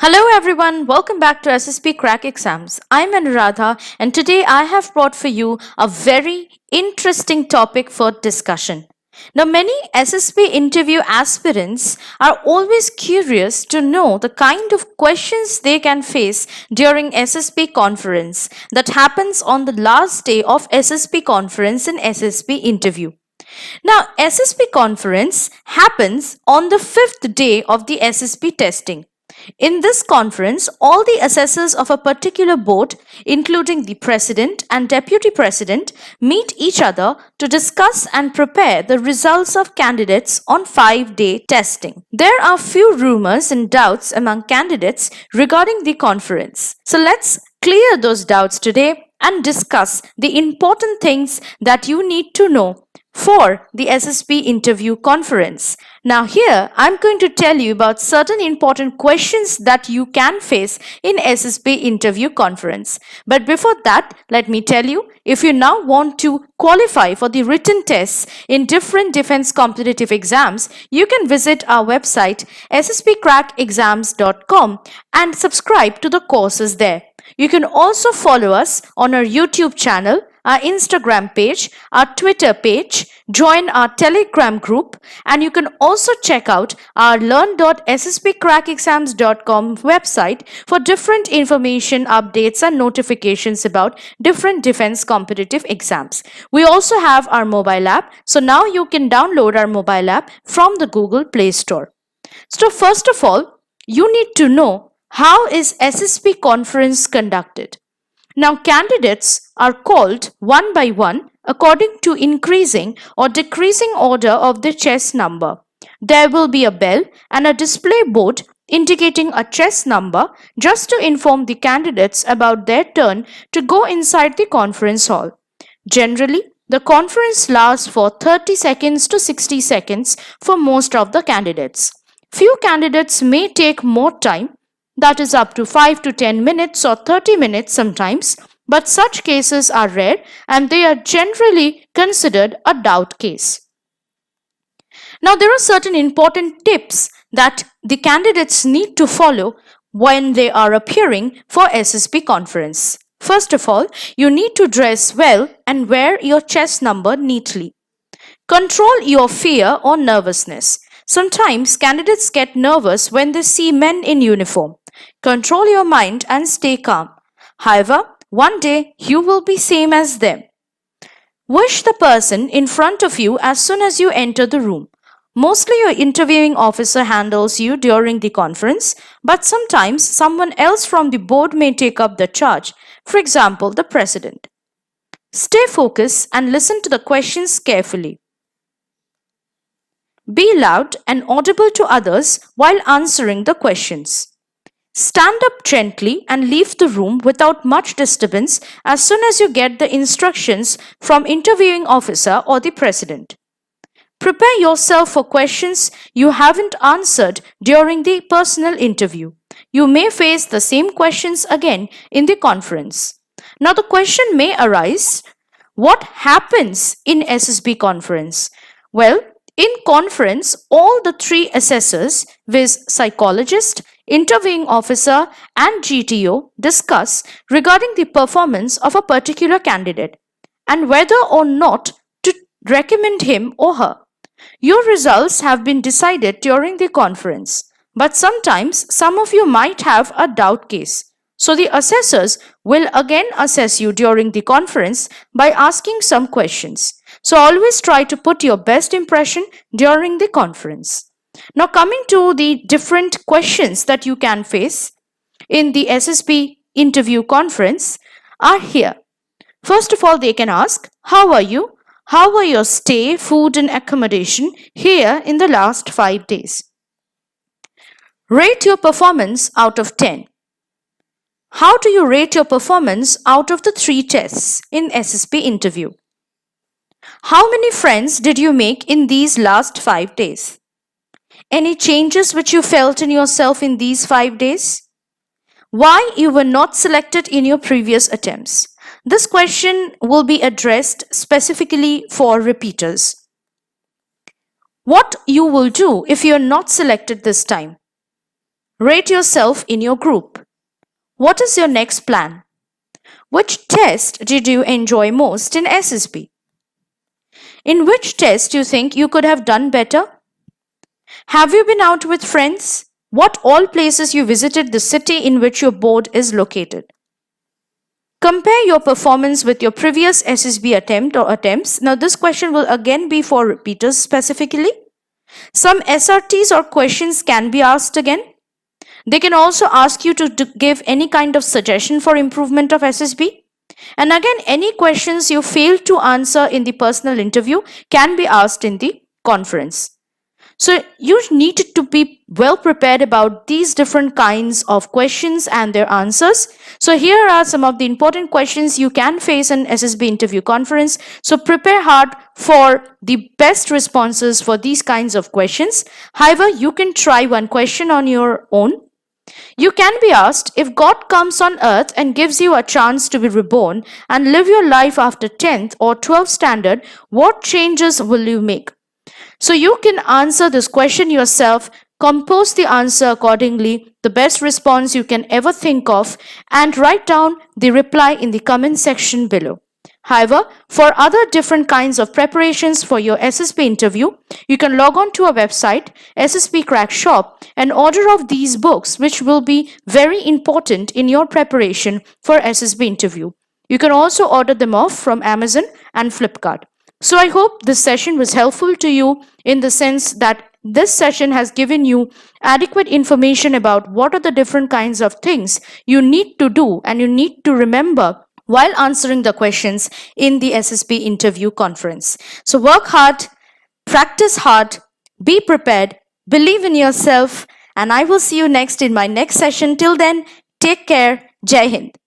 Hello everyone, welcome back to SSP Crack Exams. I'm Anuradha and today I have brought for you a very interesting topic for discussion. Now, many SSP interview aspirants are always curious to know the kind of questions they can face during SSP conference that happens on the last day of SSP conference and SSP interview. Now, SSP conference happens on the fifth day of the SSP testing. In this conference, all the assessors of a particular board, including the president and deputy president, meet each other to discuss and prepare the results of candidates on 5-day testing. There are few rumors and doubts among candidates regarding the conference. So let's clear those doubts today and discuss the important things that you need to know for the SSP interview conference. Now here I'm going to tell you about certain important questions that you can face in SSP interview conference. But before that, let me tell you, if you now want to qualify for the written tests in different defense competitive exams, you can visit our website sspcrackexams.com and subscribe to the courses there. You can also follow us on our YouTube channel, our Instagram page, our Twitter page, join our Telegram group, and you can also check out our learn.sspcrackexams.com website for different information, updates, and notifications about different defense competitive exams. We also have our mobile app, so now you can download our mobile app from the Google Play Store. So first of all, you need to know how is SSP conference conducted. Now, candidates are called one by one according to increasing or decreasing order of the chess number. There will be a bell and a display board indicating a chess number just to inform the candidates about their turn to go inside the conference hall. Generally, the conference lasts for 30 seconds to 60 seconds for most of the candidates. Few candidates may take more time, that is up to 5 to 10 minutes or 30 minutes sometimes, but such cases are rare and they are generally considered a doubt case. Now, there are certain important tips that the candidates need to follow when they are appearing for SSP conference. First of all, you need to dress well and wear your chess number neatly. Control your fear or nervousness. Sometimes candidates get nervous when they see men in uniform. Control your mind and stay calm. However, one day you will be same as them. Wish the person in front of you as soon as you enter the room. Mostly your interviewing officer handles you during the conference, but sometimes someone else from the board may take up the charge, for example, the president. Stay focused and listen to the questions carefully. Be loud and audible to others while answering the questions. Stand up gently and leave the room without much disturbance as soon as you get the instructions from interviewing officer or the president. Prepare yourself for questions you haven't answered during the personal interview. You may face the same questions again in the conference. Now the question may arise, what happens in SSP conference? Well, in conference, all the three assessors, viz. Psychologist, interviewing officer and GTO discuss regarding the performance of a particular candidate and whether or not to recommend him or her. Your results have been decided during the conference, but sometimes some of you might have a doubt case. So the assessors will again assess you during the conference by asking some questions. So always try to put your best impression during the conference. Now coming to the different questions that you can face in the SSP interview conference are here. First of all, they can ask, how are you? How were your stay, food and accommodation here in the last 5 days? Rate your performance out of 10. How do you rate your performance out of the 3 tests in SSP interview? How many friends did you make in these last 5 days? Any changes which you felt in yourself in these 5 days? Why you were not selected in your previous attempts? This question will be addressed specifically for repeaters. What you will do if you are not selected this time? Rate yourself in your group. What is your next plan? Which test did you enjoy most in SSB? In which test do you think you could have done better? Have you been out with friends? What all places you visited the city in which your board is located? Compare your performance with your previous SSB attempt or attempts. Now this question will again be for repeaters specifically. Some SRTs or questions can be asked again. They can also ask you to give any kind of suggestion for improvement of SSB. And again, any questions you failed to answer in the personal interview can be asked in the conference. So you need to be well prepared about these different kinds of questions and their answers. So here are some of the important questions you can face in SSB interview conference. So prepare hard for the best responses for these kinds of questions. However, you can try one question on your own. You can be asked, if God comes on earth and gives you a chance to be reborn and live your life after 10th or 12th standard, what changes will you make? So you can answer this question yourself, compose the answer accordingly, the best response you can ever think of, and write down the reply in the comment section below. However, for other different kinds of preparations for your SSB interview, you can log on to our website, SSB Crack Shop, and order of these books, which will be very important in your preparation for SSB interview. You can also order them off from Amazon and Flipkart. So I hope this session was helpful to you in the sense that this session has given you adequate information about what are the different kinds of things you need to do and you need to remember while answering the questions in the SSB interview conference. So work hard, practice hard, be prepared, believe in yourself, and I will see you next in my next session. Till then, take care. Jai Hind.